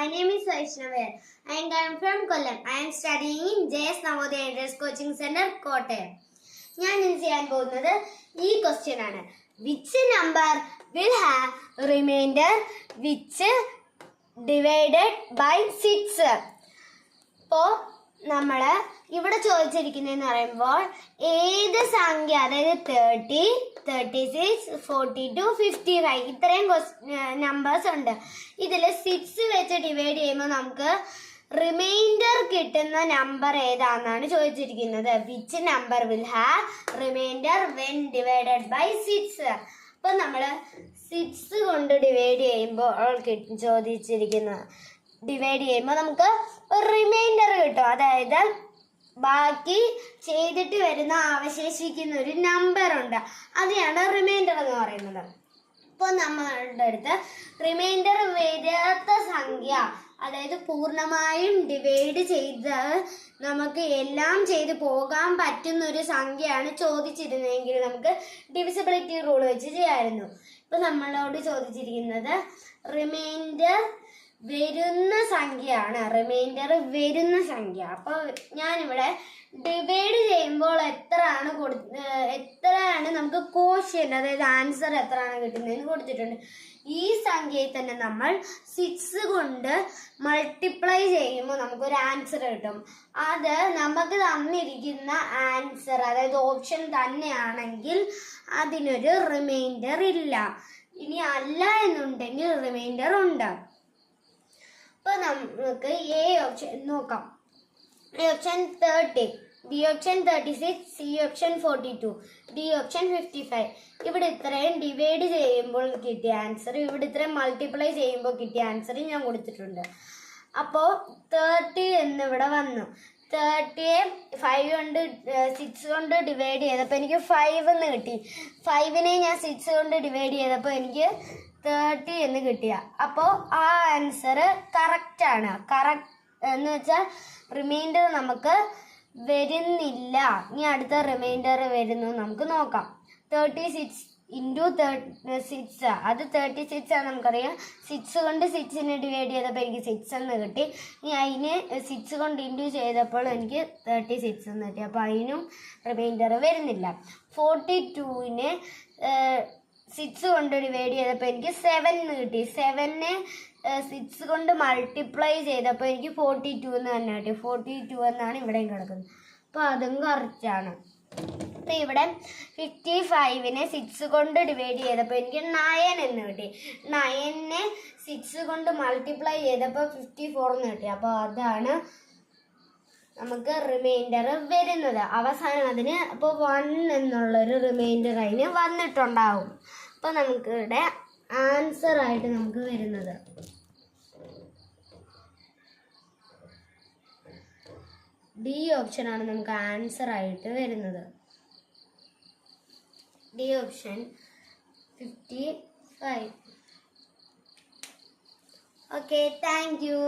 My name is Vaishnavi and I am from Kollam. I am studying in JS Navodaya Entrance Coaching Center, Kottayam. ഞാൻ ഇന്ന് ചെയ്യാൻ പോകുന്നത് ഈ question ആണ്. Which number will have remainder which divided by 6? അപ്പോൾ നമ്മൾ ഇവിടെ ചോദിച്ചിരിക്കുന്നതെന്ന് പറയുമ്പോൾ ഏത് സംഖ്യ, അതായത് 30, 36, 42, 55 ഇത്രയും നമ്പേഴ്സ് ഉണ്ട്. ഇതിൽ 6 വെച്ച് ഡിവൈഡ് ചെയ്യുമ്പോൾ നമുക്ക് റിമൈൻഡർ കിട്ടുന്ന നമ്പർ ഏതാണെന്നാണ് ചോദിച്ചിരിക്കുന്നത്. Which number will have remainder when divided by 6? അപ്പം നമ്മൾ 6 കൊണ്ട് ഡിവൈഡ് ചെയ്യുമ്പോൾ ചോദിച്ചിരിക്കുന്നത് ഡിവൈഡ് ചെയ്യുമ്പോൾ നമുക്ക് ഒരു റിമൈൻഡർ കിട്ടും. അതായത് ബാക്കി ചെയ്തിട്ട് വരുന്ന അവശേഷിക്കുന്ന ഒരു നമ്പർ ഉണ്ട്, അതിനാണ് റിമൈൻഡർ എന്ന് പറയുന്നത്. ഇപ്പോൾ നമ്മളുടെ അടുത്ത് റിമൈൻഡർ വരാത്ത സംഖ്യ, അതായത് പൂർണ്ണമായും ഡിവൈഡ് ചെയ്ത് നമുക്ക് എല്ലാം ചെയ്ത് പോകാൻ പറ്റുന്ന ഒരു സംഖ്യയാണ് ചോദിച്ചിരുന്നതെങ്കിൽ നമുക്ക് ഡിവിസിബിലിറ്റി റൂൾ വെച്ച് ചെയ്യാമായിരുന്നു. ഇപ്പം നമ്മളോട് ചോദിച്ചിരിക്കുന്നത് റിമൈൻഡർ വരുന്ന സംഖ്യയാണ്, റിമൈൻഡർ വരുന്ന സംഖ്യ. അപ്പോൾ ഞാനിവിടെ ഡിവൈഡ് ചെയ്യുമ്പോൾ എത്രയാണ് നമുക്ക് കോഷ്യന്റ്, അതായത് ആൻസർ എത്രയാണ് കിട്ടുന്നതെന്ന് കൊടുത്തിട്ടുണ്ട്. ഈ സംഖ്യയിൽ തന്നെ നമ്മൾ 6 കൊണ്ട് മൾട്ടിപ്ലൈ ചെയ്യുമ്പോൾ നമുക്കൊരു ആൻസർ കിട്ടും. അത് നമുക്ക് തന്നിരിക്കുന്ന ആൻസർ, അതായത് ഓപ്ഷൻ തന്നെയാണെങ്കിൽ അതിനൊരു റിമൈൻഡർ ഇല്ല. ഇനി അല്ല എന്നുണ്ടെങ്കിൽ റിമൈൻഡർ ഉണ്ട്. അപ്പോൾ നമുക്ക് എ ഓപ്ഷൻ നോക്കാം. A option 30, B option 36, C option 42, D option 55. ഇവിടെ ഇത്രയും ഡിവൈഡ് ചെയ്യുമ്പോൾ കിട്ടിയ ആൻസർ, ഇവിടെ ഇത്രയും മൾട്ടിപ്ലൈ ചെയ്യുമ്പോൾ കിട്ടിയ ആൻസർ ഞാൻ കൊടുത്തിട്ടുണ്ട്. അപ്പോൾ 30 എന്നിവിടെ വന്നു. 30യെ 6 കൊണ്ട് ഡിവൈഡ് ചെയ്തപ്പോൾ എനിക്ക് 5 എന്ന് കിട്ടി. 5നെ ഞാൻ 6 കൊണ്ട് ഡിവൈഡ് ചെയ്തപ്പോൾ എനിക്ക് 30 എന്ന് കിട്ടിയ. അപ്പോൾ ആ ആൻസർ കറക്റ്റാണ്. കറക്റ്റ് എന്ന് വെച്ചാൽ റിമൈൻഡർ നമുക്ക് വരുന്നില്ല. ഇനി അടുത്ത റിമൈൻഡർ വരുന്നു നമുക്ക് നോക്കാം. 36 ഇൻറ്റു 6, അത് 36 ആണ് നമുക്കറിയാം. 6 കൊണ്ട് 6നെ ഡിവൈഡ് ചെയ്തപ്പോൾ എനിക്ക് 6 എന്ന് കിട്ടി. ഇനി അതിന് 6 കൊണ്ട് ഇൻറ്റു ചെയ്തപ്പോൾ എനിക്ക് 36 എന്ന് കിട്ടി. അപ്പോൾ അതിനും റിമൈൻഡർ വരുന്നില്ല. 42നെ 6 കൊണ്ട് ഡിവൈഡ് ചെയ്തപ്പോൾ എനിക്ക് 7 എന്ന് കിട്ടി. 7നെ 6 കൊണ്ട് മൾട്ടിപ്ലൈ ചെയ്തപ്പോൾ എനിക്ക് 42 എന്ന് തന്നെ കിട്ടി. 42 എന്നാണ് ഇവിടെയും കിടക്കുന്നത്. അപ്പോൾ അതും കറക്റ്റാണ്. അപ്പോൾ ഇവിടെ 55നെ 6 കൊണ്ട് ഡിവൈഡ് ചെയ്തപ്പോൾ എനിക്ക് 9 എന്ന് കിട്ടി. 9നെ 6 കൊണ്ട് മൾട്ടിപ്ലൈ ചെയ്തപ്പോൾ 54 എന്ന് കിട്ടി. അപ്പോൾ അതാണ് നമുക്ക് റിമൈൻഡർ വരുന്നത്. അവസാനം അതിന് അപ്പോൾ 1 എന്നുള്ളൊരു റിമൈൻഡർ അതിന് വന്നിട്ടുണ്ടാവും. അപ്പോൾ നമുക്ക് ഇവിടെ ആൻസർ ആയിട്ട് നമുക്ക് വരുന്നത് ഡി ഓപ്ഷനാണ്. നമുക്ക് ആൻസർ ആയിട്ട് വരുന്നത് D option 55. Okay, thank you.